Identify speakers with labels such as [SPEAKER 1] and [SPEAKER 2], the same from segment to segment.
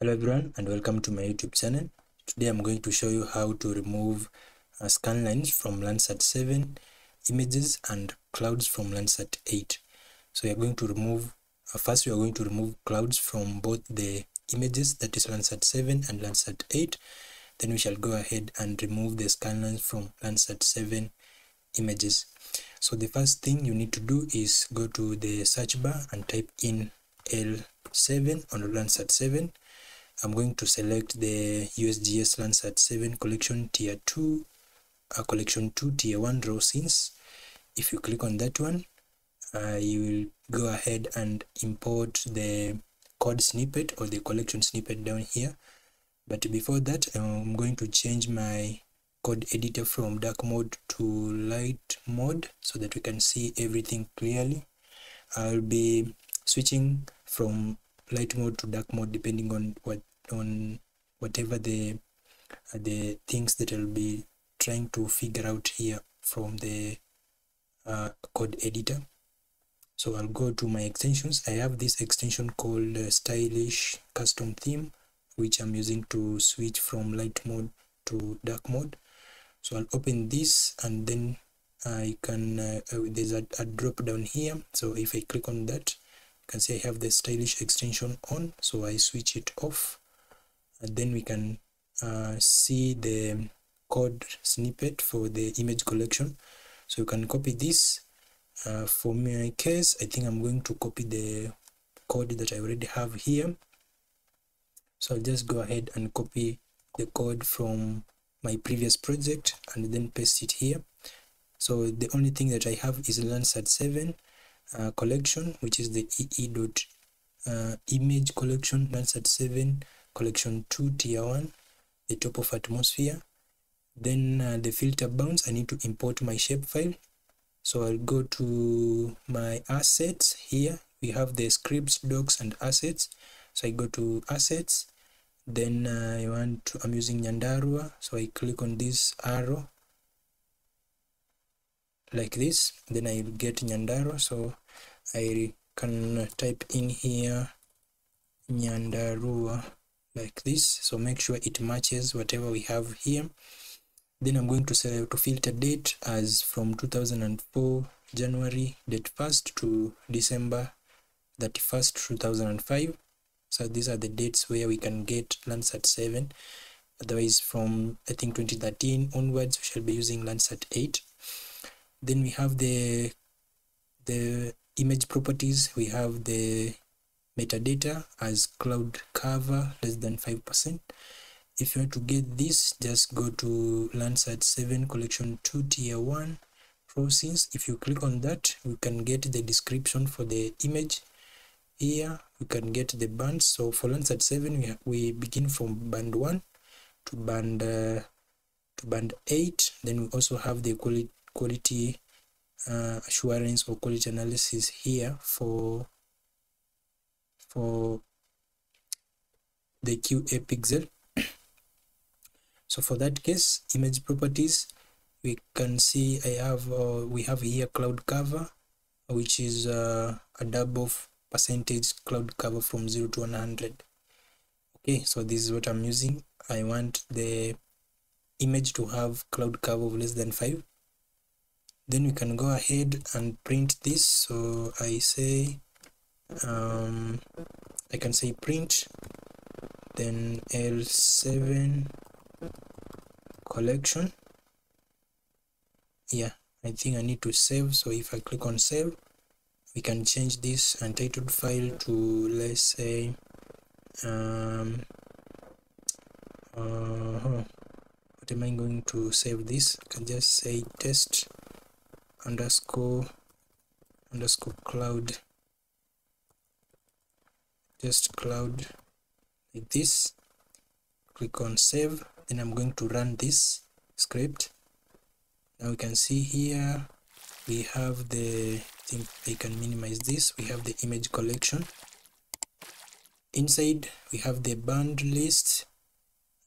[SPEAKER 1] Hello everyone and welcome to my YouTube channel. Today I'm going to show you how to remove scan lines from Landsat 7, images and clouds from Landsat 8. So we are going to remove, first we are going to remove clouds from both the images, that is Landsat 7 and Landsat 8. Then we shall go ahead and remove the scan lines from Landsat 7 images. So the first thing you need to do is go to the search bar and type in L7 on Landsat 7. I'm going to select the USGS Landsat 7 collection tier 2, collection 2 tier 1 raw scenes. If you click on that one, you will go ahead and import the code snippet or the collection snippet down here. But before that, I'm going to change my code editor from dark mode to light mode so that we can see everything clearly. I'll be switching from light mode to dark mode depending on whatever the things that I'll be trying to figure out here from the code editor. So I'll go to my extensions. I have this extension called stylish custom theme, which I'm using to switch from light mode to dark mode. So I'll open this and then I can there's a drop down here. So if I click on that, you can see I have the stylish extension on, so I switch it off, and then we can see the code snippet for the image collection. So you can copy this. For my case, I think I'm going to copy the code that I already have here. So I'll just go ahead and copy the code from my previous project and then paste it here. So the only thing that I have is Landsat 7 collection, which is the image collection, Landsat 7 collection 2 tier 1, the top of atmosphere. Then the filter bounds, I need to import my shapefile. So I'll go to my assets. Here we have the scripts, docs and assets. So I go to assets, then I'm using Nyandarua, so I click on this arrow like this, then I get Nyandarua. So I can type in here Nyandarua like this, so make sure it matches whatever we have here. Then I'm going to select to filter date as from 2004 January date 1st to December 31st 2005. So these are the dates where we can get Landsat 7. Otherwise, from I think 2013 onwards, we shall be using Landsat 8. Then we have the image properties. We have the metadata as cloud cover less than 5%. If you want to get this, just go to Landsat 7 collection 2 tier 1 raw scenes. If you click on that, we can get the description for the image. Here we can get the bands. So for Landsat 7, we begin from band 1 to band 8. Then we also have the quality assurance or quality analysis here for the QA pixel. So for that case, image properties, we can see we have here cloud cover, which is a double percentage cloud cover from 0 to 100. Okay, so this is what I'm using. I want the image to have cloud cover of less than 5. Then we can go ahead and print this. So I say I can say print, then L7 collection. Yeah, I think I need to save. So if I click on save, we can change this untitled file to, let's say what am I going to save this? I can just say test underscore cloud, just cloud like this. Click on save. Then I'm going to run this script. Now we can see here we have the, I think I can minimize this, we have the image collection. Inside we have the band list.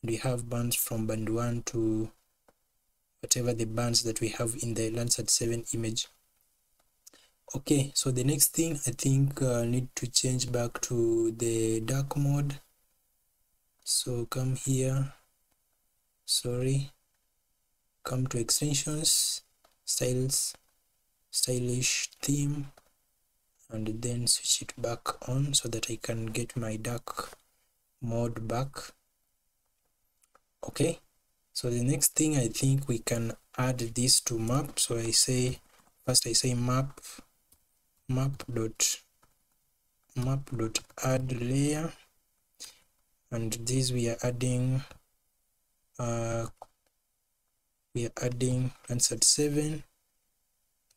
[SPEAKER 1] We have bands from band 1 to whatever the bands that we have in the Landsat 7 image. Okay, so the next thing, I think I need to change back to the dark mode. So come here, come to extensions, styles, stylish theme, and then switch it back on so that I can get my dark mode back. Okay, so the next thing, I think we can add this to map. So I say map dot add layer, and this we are adding Landsat 7.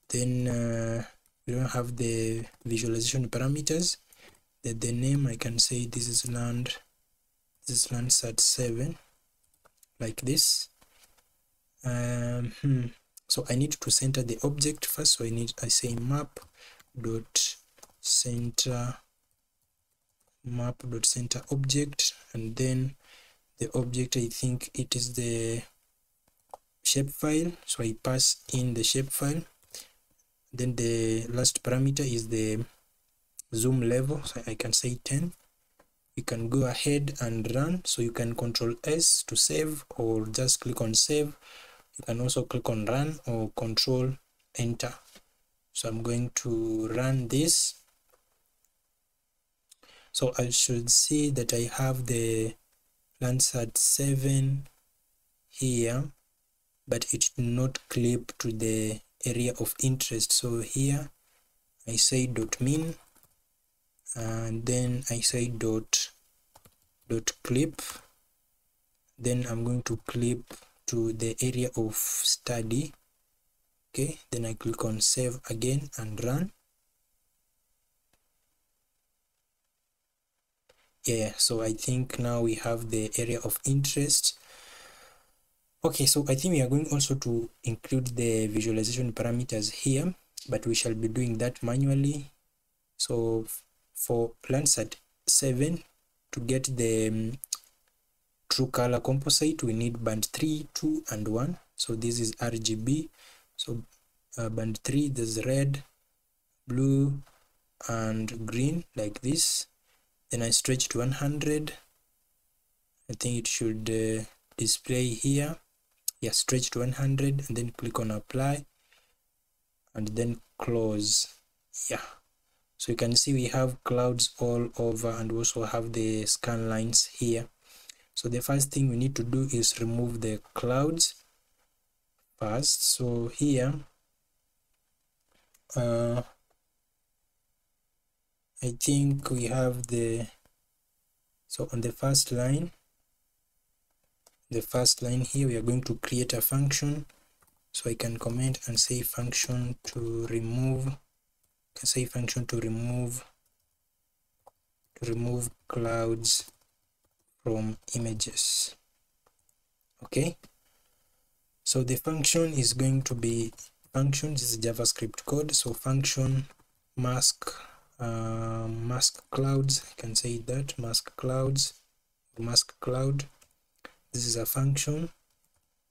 [SPEAKER 1] Then we don't have the visualization parameters. The name, I can say this is Landsat 7, like this. So I need to center the object first. So I say map dot center object, and then the object, I think it is the shapefile. So I pass in the shapefile. Then the last parameter is the zoom level. So I can say 10. You can go ahead and run. So you can Control S to save, or just click on save. You can also click on run or Control Enter. So I'm going to run this. So I should see that I have the Landsat 7 here, but it did not clip to the area of interest. So here I say .min, and then I say dot clip. Then I'm going to clip to the area of study. Okay, then I click on save again and run. Yeah, so I think now we have the area of interest. Okay, so I think we are going also to include the visualization parameters here, but we shall be doing that manually. So for Landsat 7, to get the true color composite, we need band 3, 2, and 1. So this is RGB. So band 3, there's red, blue, and green, like this. Then I stretch to 100. I think it should display here. Yeah, stretch to 100, and then click on apply, and then close. Yeah, so you can see we have clouds all over, and also have the scan lines here. So the first thing we need to do is remove the clouds first. So here I think we have so on the first line here, we are going to create a function. So I can comment and say function to remove, clouds from images. Okay, so the function is going to be this is JavaScript code. So function mask clouds, I can say that mask cloud. This is a function.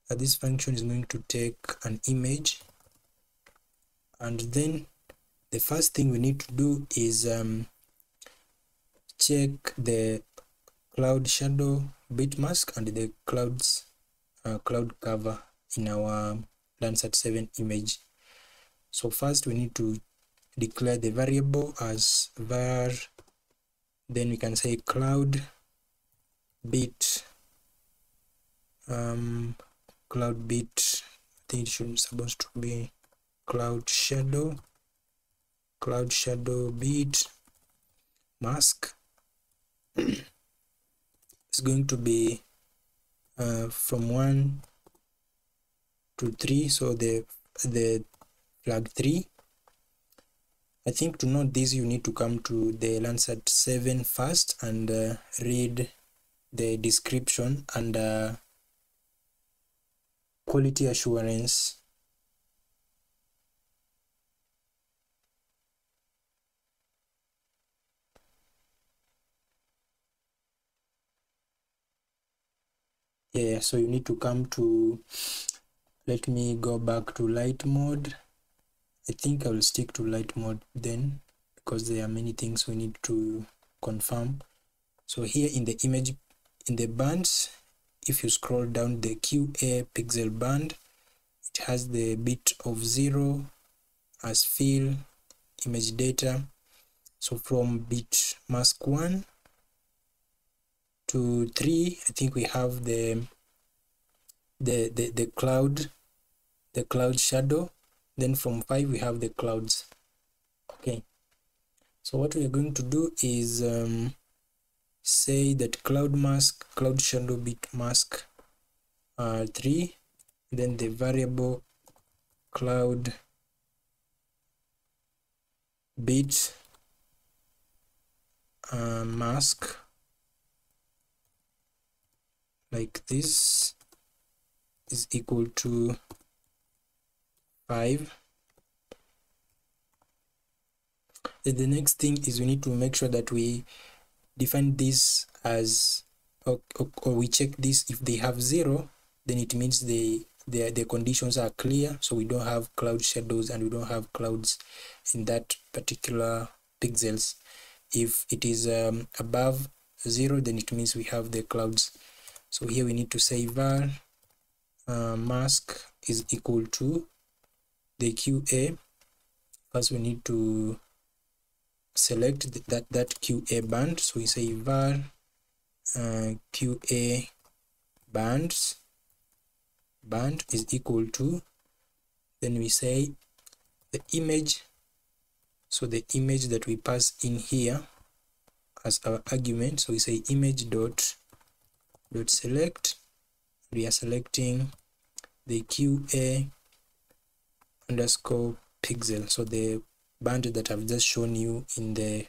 [SPEAKER 1] This function is going to take an image, and then the first thing we need to do is check the cloud shadow bit mask and the cloud cover in our Landsat 7 image. So first we need to declare the variable as var, then we can say cloud bit, I think it should supposed to be cloud shadow bit mask. It's going to be from 1 to 3, so the flag 3. I think to note this, you need to come to the Landsat 7 first and read the description and quality assurance. Yeah, so you need to come to, let me go back to light mode. I think I will stick to light mode then, because there are many things we need to confirm. So here in the in the bands, if you scroll down the QA pixel band, it has the bit of 0 as fill image data. So from bit mask 1 to 3, I think we have the cloud shadow. Then from 5 we have the clouds. Okay, so what we are going to do is say that cloud shadow bit mask 3, then the variable cloud bit mask like this is equal to 5. Then the next thing is we need to make sure that we define this as or we check this. If they have 0, then it means the conditions are clear, so we don't have cloud shadows and we don't have clouds in that particular pixels. If it is above 0, then it means we have the clouds. So here we need to say var mask is equal to the QA. First we need to select that QA band, so we say var QA band is equal to, then we say the image, so the image that we pass in here as our argument, so we say image dot select. We are selecting the QA underscore pixel, so the band that I've just shown you in the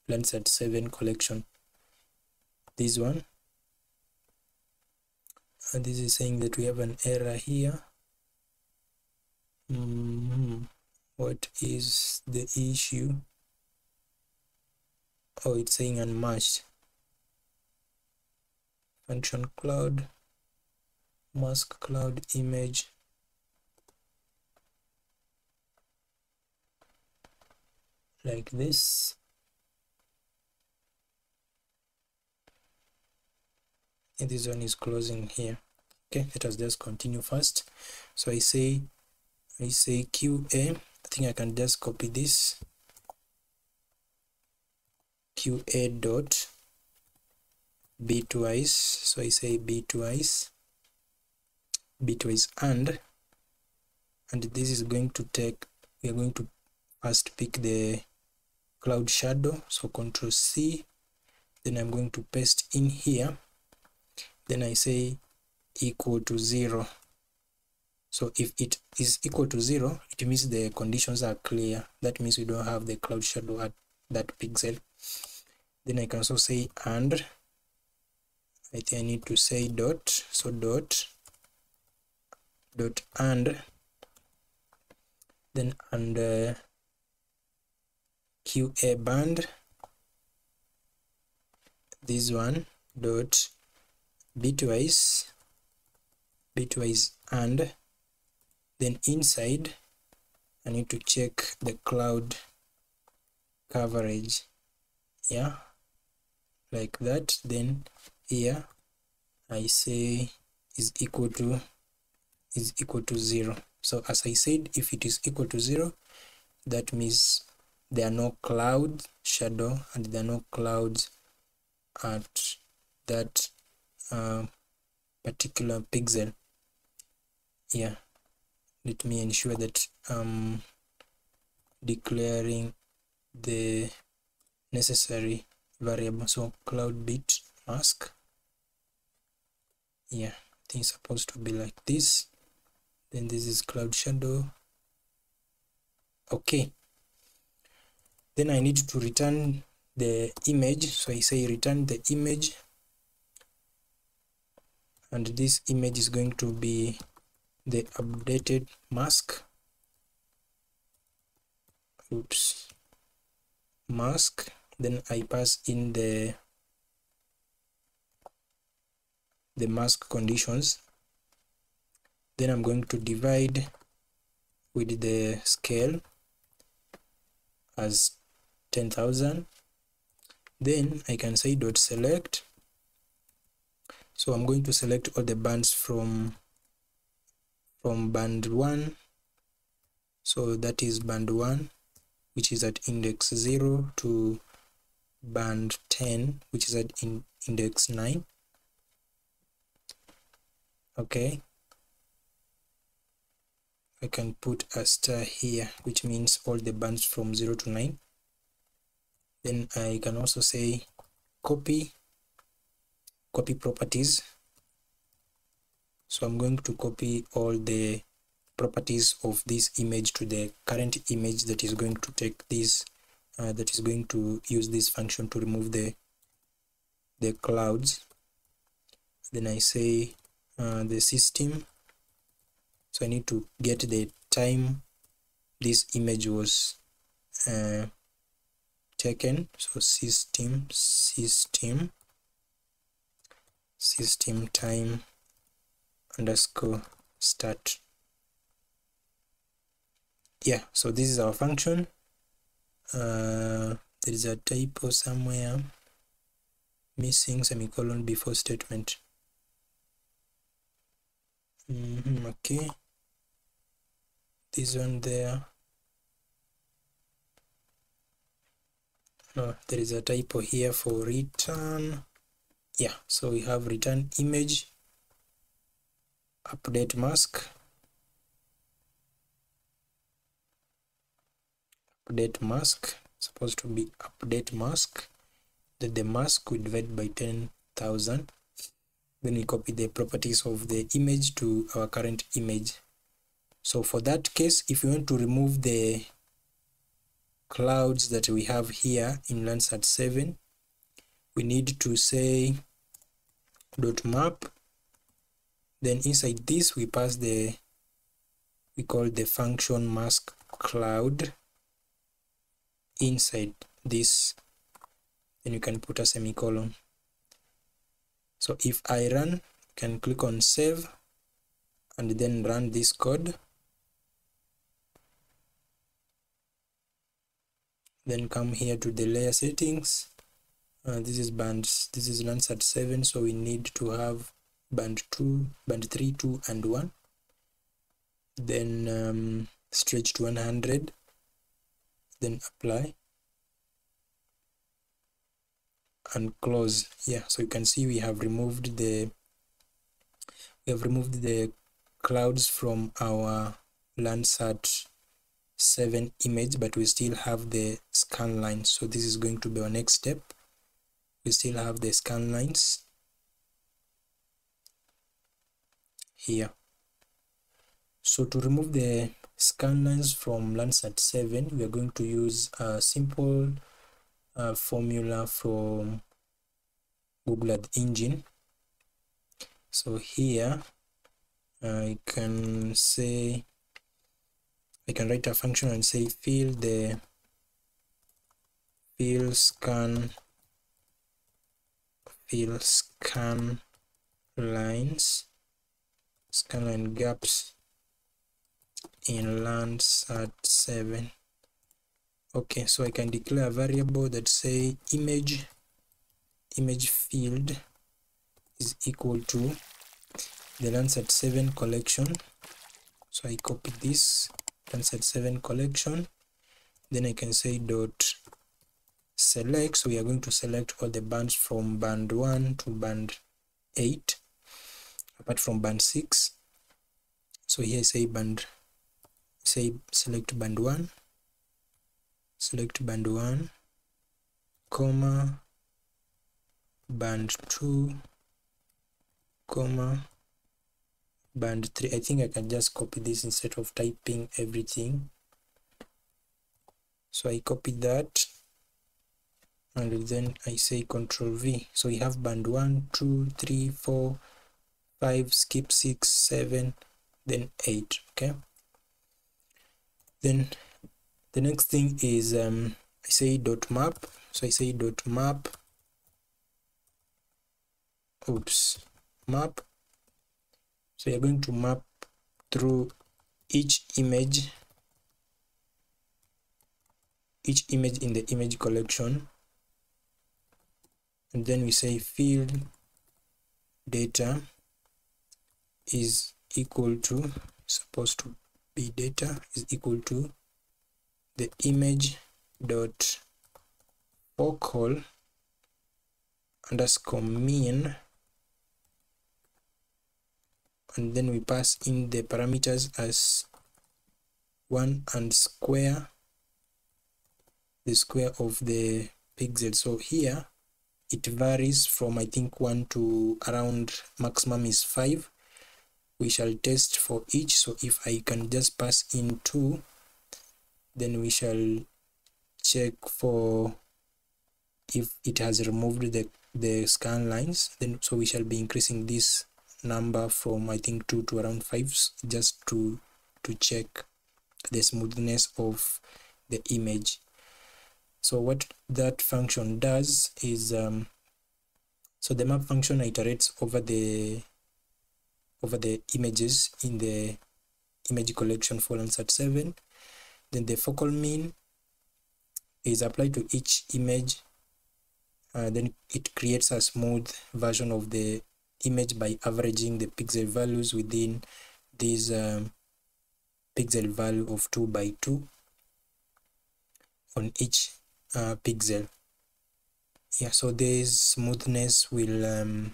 [SPEAKER 1] Landsat 7 collection, this one. And this is saying that we have an error here. What is the issue? Oh, it's saying unmatched. Function cloud mask cloud image like this. And this one is closing here. Okay, let us just continue first. So I say QA. I think I can just copy this. QA dot bitwise. So I say bitwise and this is going to take, we are going to first pick the cloud shadow, so Control C, then I'm going to paste in here, then I say equal to 0. So if it is equal to 0, it means the conditions are clear. That means we don't have the cloud shadow at that pixel. Then I can also say and, I think I need to say dot, so dot and, then and QA band, this one dot bitwise and, then inside I need to check the cloud coverage, yeah, like that. Then here I say is equal to 0. So as I said, if it is equal to 0, that means there are no cloud shadow and there are no clouds at that particular pixel. Yeah, let me ensure that declaring the necessary variable. So cloud bit mask, yeah, I think it's supposed to be like this. Then this is cloud shadow. Okay, then I need to return the image, so I say return the image, and this image is going to be the updated mask. Oops, mask. Then I pass in the mask conditions. Then I'm going to divide with the scale as 10,000. Then I can say dot select So I'm going to select all the bands from band 1. So that is band 1, which is at index 0, to band 10, which is at index 9. Okay, I can put a star here, which means all the bands from 0 to 9. Then I can also say copy properties. So I'm going to copy all the properties of this image to the current image that is going to take this, that is going to use this function to remove the clouds. Then I say the system. So I need to get the time this image was taken. So system time underscore start. Yeah, so this is our function. There is a typo somewhere, missing semicolon before statement. Okay, this one there. No, there is a typo here for return. Yeah, so we have return image, update mask, supposed to be update mask, that the mask we divide by 10,000. Then we copy the properties of the image to our current image. So for that case, if we want to remove the clouds that we have here in Landsat 7, we need to say .map. Then inside this we pass we call the function mask cloud inside this. Then you can put a semicolon. So if I run, you can click on save and then run this code. Then come here to the layer settings. This is Landsat 7, so we need to have band 3, 2 and 1. Then stretch to 100. Then apply and close. Yeah, so you can see we have removed the clouds from our Landsat 7 image, but we still have the scan lines. So this is going to be our next step. We still have the scan lines here. So to remove the scan lines from Landsat 7, we are going to use a simple formula from Google Earth Engine. So here I can write a function and say fill scan line gaps in Landsat 7. Okay, so I can declare a variable that say image field is equal to the Landsat 7 collection. So I copy this Landsat 7 collection. Then I can say dot select. So we are going to select all the bands from band 1 to band 8, apart from band 6. So here I say select band 1, comma, band 2, comma, band 3. I think I can just copy this instead of typing everything. So I copy that and then I say Control V. So we have band 1, 2, 3, 4, 5, skip 6, 7, then 8. Okay. Then the next thing is I say dot map. So I say dot map. Map. So you're going to map through each image in the image collection, and then we say field data is equal to, supposed to be data is equal to the image dot focal underscore mean, and then we pass in the parameters as 1 and square, the square of the pixel. So here it varies from I think 1 to around maximum is 5. We shall test for each. So if I can just pass in 2, then we shall check for if it has removed the scan lines. Then so we shall be increasing this number from I think 2 to around 5, just to check the smoothness of the image. So what that function does is so the map function iterates over the images in the image collection for Landsat 7. Then the focal mean is applied to each image. Then it creates a smooth version of the image by averaging the pixel values within this pixel value of 2 by 2 on each pixel. Yeah, so this smoothness will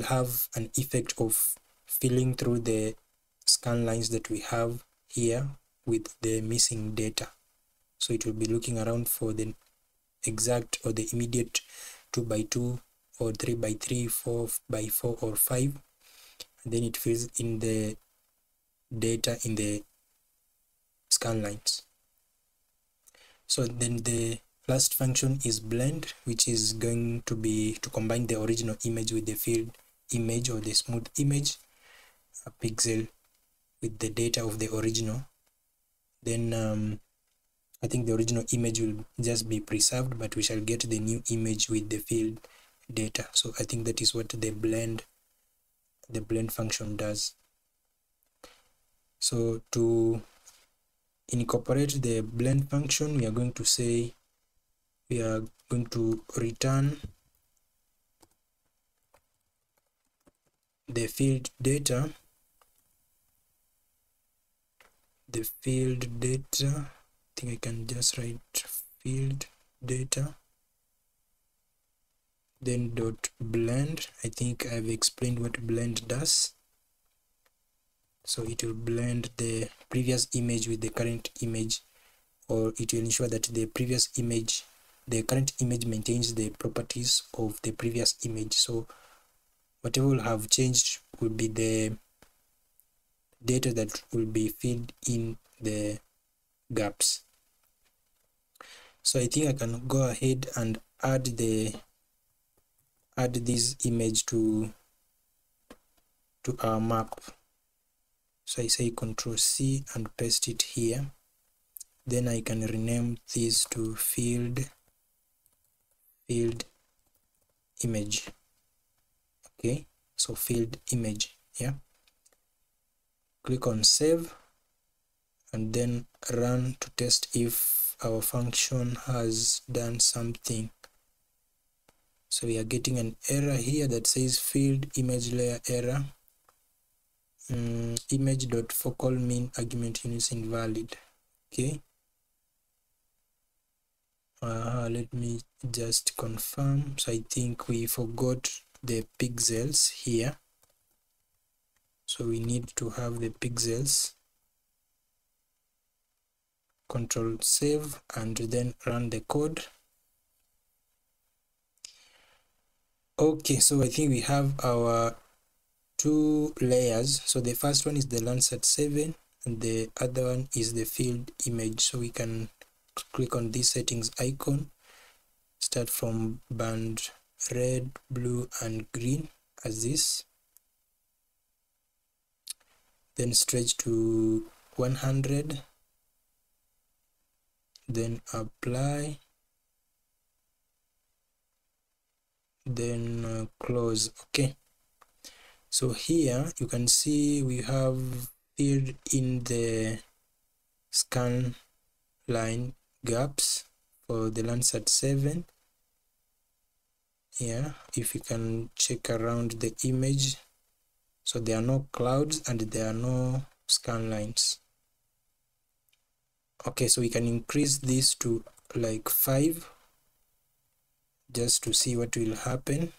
[SPEAKER 1] have an effect of filling through the scan lines that we have here with the missing data. So it will be looking around for the exact or the immediate 2 by 2 or 3 by 3, 4 by 4 or 5, and then it fills in the data in the scan lines. So then the last function is blend, which is going to be to combine the original image with the filled image or the smooth image, a pixel with the data of the original. Then I think the original image will just be preserved, but we shall get the new image with the filled data. So I think that is what the blend function does. So to incorporate the blend function, we are going to say we are going to return the field data, I think I can just write field data, then dot blend. I think I've explained what blend does. So it will blend the previous image with the current image, or it will ensure that the current image maintains the properties of the previous image. So whatever will have changed will be the data that will be filled in the gaps. So I think I can go ahead and add this image to our map. So I say Ctrl+C and paste it here. Then I can rename this to field image. Okay, so field image. Yeah, click on save and then run to test if our function has done something. So we are getting an error here that says field image layer error, image.focal mean argument units invalid. Okay, let me just confirm. So I think we forgot the pixels here, so we need to have the pixels. Control save and then run the code. Okay, so I think we have our two layers. So the first one is the Landsat 7 and the other one is the field image. So we can click on this settings icon, start from band red, blue and green as this, then stretch to 100, then apply, then close. Okay, so here you can see we have filled in the scan line gaps for the Landsat 7. Yeah, if you can check around the image, so there are no clouds and there are no scan lines. Okay, so we can increase this to like 5 just to see what will happen.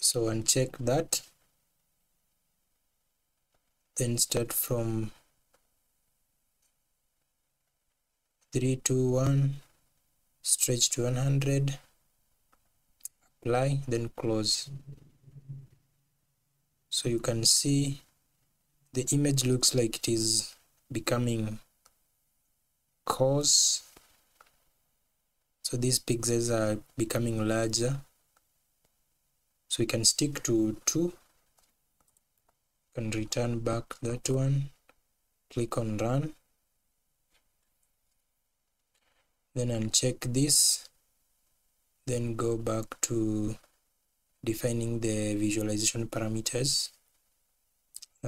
[SPEAKER 1] So uncheck that, then start from 3, 2, 1, stretch to 100, apply, then close. So you can see the image looks like it is becoming coarse. So these pixels are becoming larger. So we can stick to 2, and return back that one, click on run, then uncheck this, then go back to defining the visualization parameters.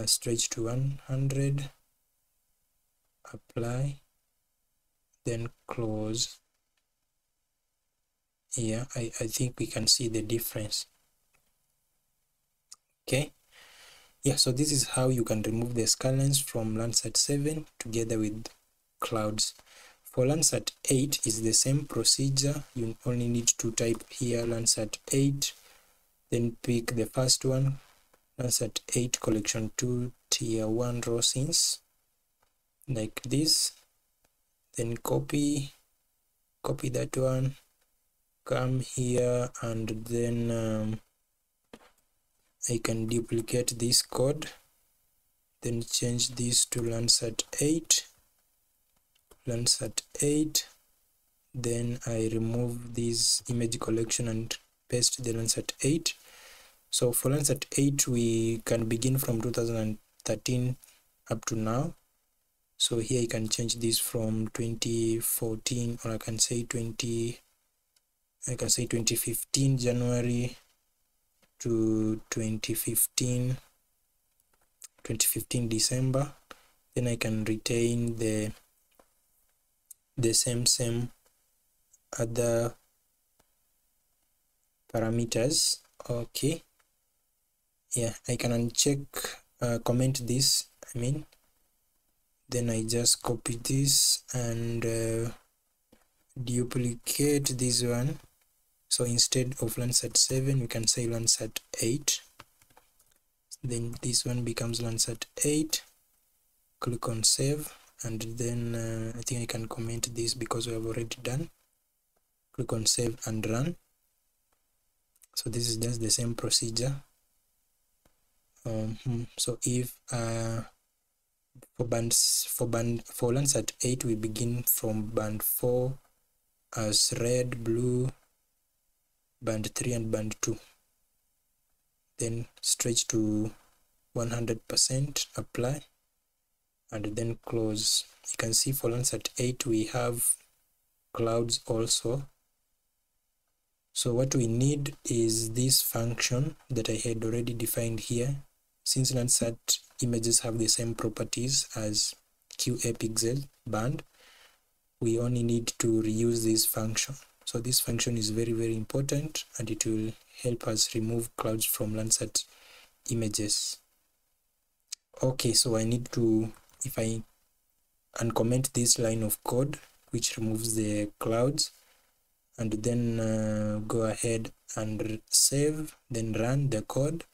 [SPEAKER 1] Stretch to 100, apply, then close. Yeah, I think we can see the difference. Okay, yeah, so this is how you can remove the skylines from Landsat 7 together with clouds. For Landsat 8 is the same procedure. You only need to type here Landsat 8, then pick the first one, Landsat 8 collection 2 tier 1 raw scenes, like this, then copy that one, come here, and then I can duplicate this code, then change this to Landsat 8, then I remove this image collection and paste the Landsat 8. So for Landsat 8 we can begin from 2013 up to now. So here I can change this from 2014, or I can say 2015 January to 2015 December. Then I can retain the same other parameters. Okay, yeah, I can uncheck comment this, then I just copy this and duplicate this one. So instead of Landsat 7 we can say Landsat 8, then this one becomes Landsat 8, click on save, and then I think I can comment this because we have already done. Click on save and run. So this is just the same procedure. So if for Landsat 8 we begin from band 4 as red, blue, band 3 and band 2, then stretch to 100%, apply, and then close. You can see for Landsat 8 we have clouds also. So what we need is this function that I had already defined here. Since Landsat images have the same properties as QA pixel band, we only need to reuse this function. So this function is very, very important, and it will help us remove clouds from Landsat images. Okay, so I need to, if I uncomment this line of code which removes the clouds, and then go ahead and save, then run the code.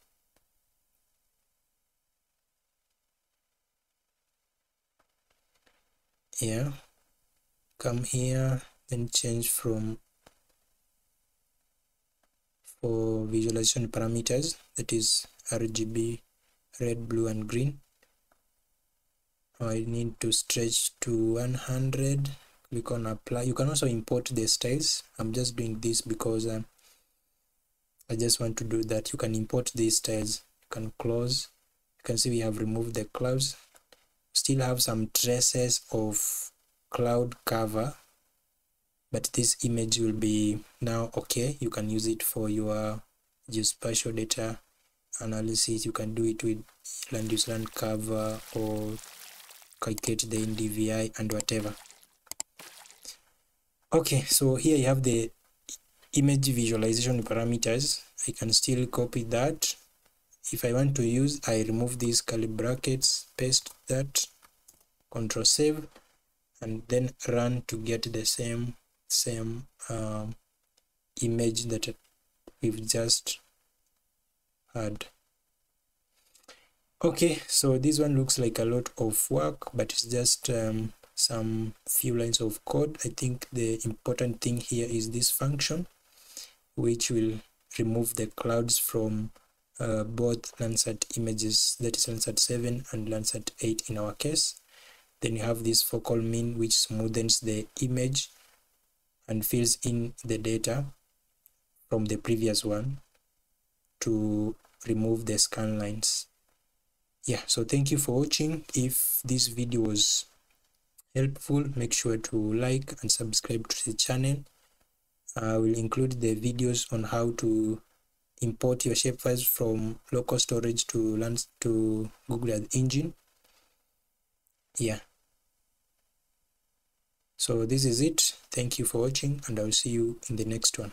[SPEAKER 1] Yeah, come here, then change from for visualization parameters, that is RGB, red, blue and green. I need to stretch to 100, click on apply. You can also import the styles. I'm just doing this because I just want to do that. You can import these styles. You can close. You can see we have removed the clouds. Still have some traces of cloud cover, but this image will be now okay. You can use it for your geospatial data analysis. You can do it with land use land cover or calculate the NDVI and whatever. Okay, so here you have the image visualization parameters. I can still copy that. If I want to use, I remove these curly brackets, paste that, Control save, and then run to get the same image that we've just had. Okay, so this one looks like a lot of work, but it's just some few lines of code. I think the important thing here is this function, which will remove the clouds from both Landsat images, that is Landsat 7 and Landsat 8 in our case. Then you have this focal mean, which smoothens the image and fills in the data from the previous one to remove the scan lines. Yeah, so thank you for watching. If this video was helpful, make sure to like and subscribe to the channel. I will include the videos on how to import your shapefiles from local storage to Google Earth Engine. Yeah, so this is it. Thank you for watching, and I'll see you in the next one.